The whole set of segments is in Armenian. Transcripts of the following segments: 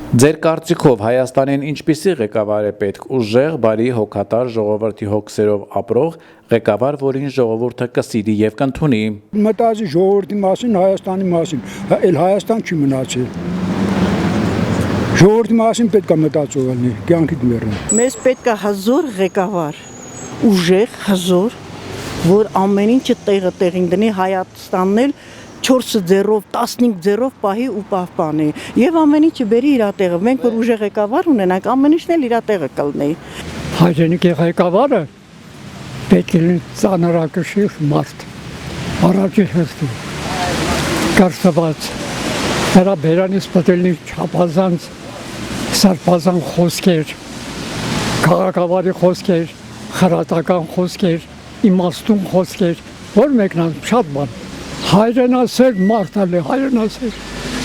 Ձեր կարծիքով Հայաստանին ինչպիսի ղեկավար է պետք՝ ուժեղ, բարի, հոգատար, ժողովրդի հոգսերով ապրող ղեկավար, որին ժողովուրդը կսիրի եւ կընդունի։ Մտածի ժողովրդի մասին, Հայաստանի մասին, այլ Հայաստան չի մնացել։ Ժողովրդի մասին պետք է մտածող լինի, կյանքի դերում։ Մեզ պետք է հզոր ղեկավար, ուժեղ, հզոր, որ ամեն ինչը տեղը տեղին դնի, Հայաստանն էլ 4 ձեռով, 15 ձեռով պահի ու պահպանի եւ ամեն ինչը բերի իր տեղը։ Մենք որ ուժեղ ղեկավար ունենանք, ամեն ինչն էլ իր տեղը կլինի։ Հայրենիքի ղեկավարը պետք է լինի ծանրակշիռ մարդ, առաջի հերթին կարգված, նրա բերանից պետք է լինի չափազանց սարսափազան խոսքեր, քաղաքավարի խոսքեր, խրատական խոսքեր, իմաստուն խոսքեր, որ մեկնան շատ բան։ Հայրենասեր մարդալ է, հայրենասեր,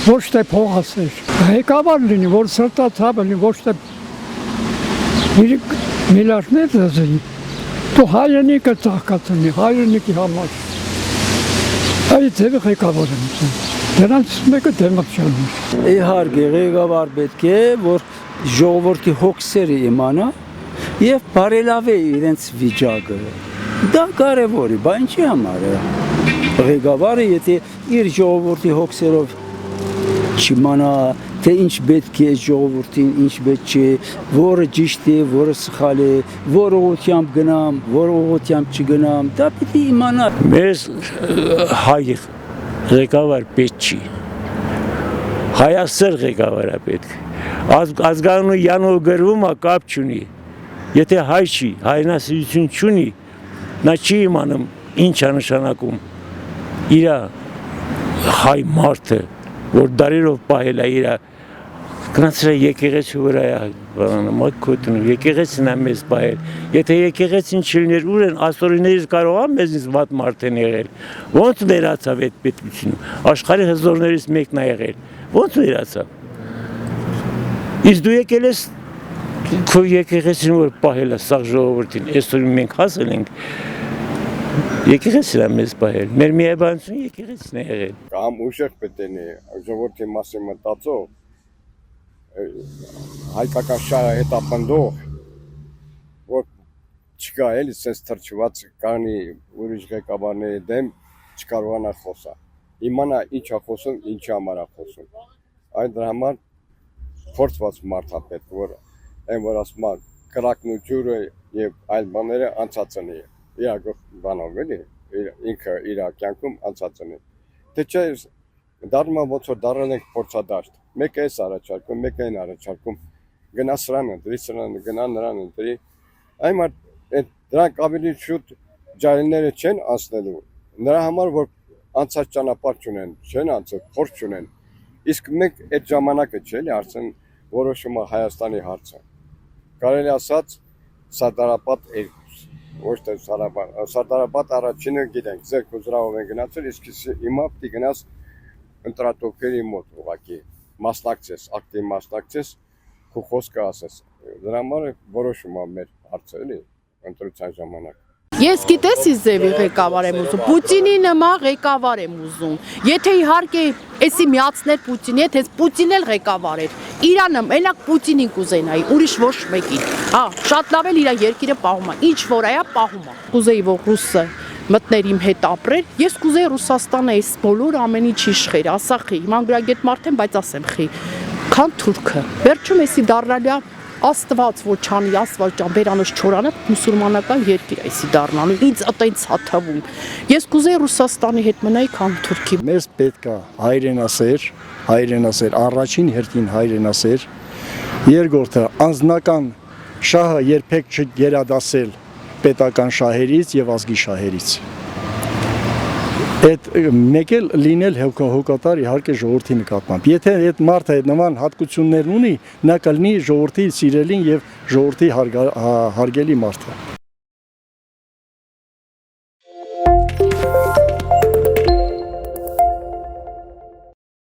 ոչ թե փողասեր։ Ղեկավար լինի, որ սրտացավ լինի, ոչ թե միլիարդներ դզի։ Դու հայրենիքը ծաղկացնի, հայրենիքի համար։ Այդ ձևը ղեկավար եմ ուզում։ Դրանց մեկը դեմոկրատիան է։ Իհարկե, ղեկավար պետք է, որ ժողովրդի հոգսերը իմանա եւ բարելավի իրենց վիճակը։ Դա կարևոր է, բա ինչի համար է։ Ղեկավարը եթե իր ժողովրդի հոգսերով չիմանա, թե ինչ պետք է ժողովրդին, ինչ պետք չէ, որը ճիշտ է, որը սխալ է, որ ուղղությամբ գնամ, որ ուղղությամբ չգնամ, դա պետք է իմանա։ Մեզ հայ ղեկավար պետք չի։ Հայասեր ղեկավար է պետք։ Ազգանունյանով գրվում է կապ չունի։ Եթե հայ չի, հայրենասիրություն չունի, նա չի իմանում ինչ է նշանակում իր հայ մարդը, որ դարերով պահել է իր գնացել եկեղեցու վրա մաքոթնում, եկեղեցին է մեզ պահել։ Եթե եկեղեցին չլիներ, ուր են աստորիներից կարող է մեզնից վատ մարդ են եղել։ Ոնց վերացավ այդ պետությունը, աշխարհի հզորներից մեկն է եղել, ոնց վերացավ։ Իսկ դու եկել ես քո եկեղեցին որ պահել է սաղ ժողովրդին, այսօր մենք հասել ենք եկեղեցին է մեզ պահել, մեր միաբանությունը եկեղեցին է եղել։ Կամ ուժեղ պետք է ժողովրդի մասին մտածող, հայկական շահը հետապնդող, որ չկա էլի սենց թրջված կանի ուրիշ ղեկավարների դեմ չկարողանա խոսա։ Իմանա ինչ է խոսում, ինչի համար է խոսում։ Այդ դրա համար փորձված մարդ է պետք, որ այն որ ասում է կրակն ու ջուրը եւ այլ բաները անցածնի իր բանով էլի ինքը իր կյանքում անցածնի թե չէ դառնում է ոնց որ դառել ենք փորձադաշտ մեկը էս առաջարկում մեկը այն առաջարկում գնա սրանը դրի սրանը գնա նրան դրի այն դրանք ավելի շուտ ջահելները չեն անցնելու նրա համար որ անցած ճանապարհ չունեն չեն անցել փորձ չունեն իսկ մենք այդ ժամանակը չէ էլի արդեն որոշում է Հայաստանի հարցը կարելի ասած Սարդարապատ ոչ թե Սարդարապատ առաջինը գիտենք, ձեր կուզրահով են գնացել, իսկ հիմա պիտի գնաս ընտրատոքերի մոտ ուղղակի մասնակցես, ակտիվ մասնակցես, քո խոսքը ասես։ Դրա համար որոշում է մեր հարցը, էլի, ընտրության ժամանակ։ Ես գիտես ինչ ձևի ղեկավար եմ ուզում, Պուտինի նման ղեկավար եմ ուզում։ Եթե իհարկե էսի միացներ Պուտինի հետ, հենց Պուտինն էլ ղեկավար էր։ Իրանը մենակ Պուտինին կուզենայի, ուրիշ ոչ մեկին։ Հա, շատ լավ էլ իր երկիրը պահում է, ինչ որ այա պահում է։ Կուզեի որ ռուսը մտներ իմ հետ ապրեր, ես կուզեի Ռուսաստանը այս բոլոր ամեն ինչ իշխեր, ասա խի, մանրագետ մարդ եմ, բայց ասեմ խի, քան թուրքը։ Վերջում էսի դառնալիա Աստված ոչանի, Աստված ջան, բերանոց չորանը մուսուլմանական երկիր է էսի դառնալու, ինձ այտենց է թվում։ Ես կուզեի Ռուսաստանի հետ մնայի, քան Թուրքի։ Մեզ պետք է հայրենասեր, առաջին հերթին հայրենասեր, երկրորդը անձնական շահը երբեք չգերադասել պետական շահերից եւ ազգի շահերից։ Այդ մեկ էլ լինել հոգատար իհարկե ժողովրդի նկատմամբ։ Եթե այդ մարդը այդ նման հատկություններ ունի, նա կլինի ժողովրդի սիրելին եւ ժողովրդի հարգելի մարդը։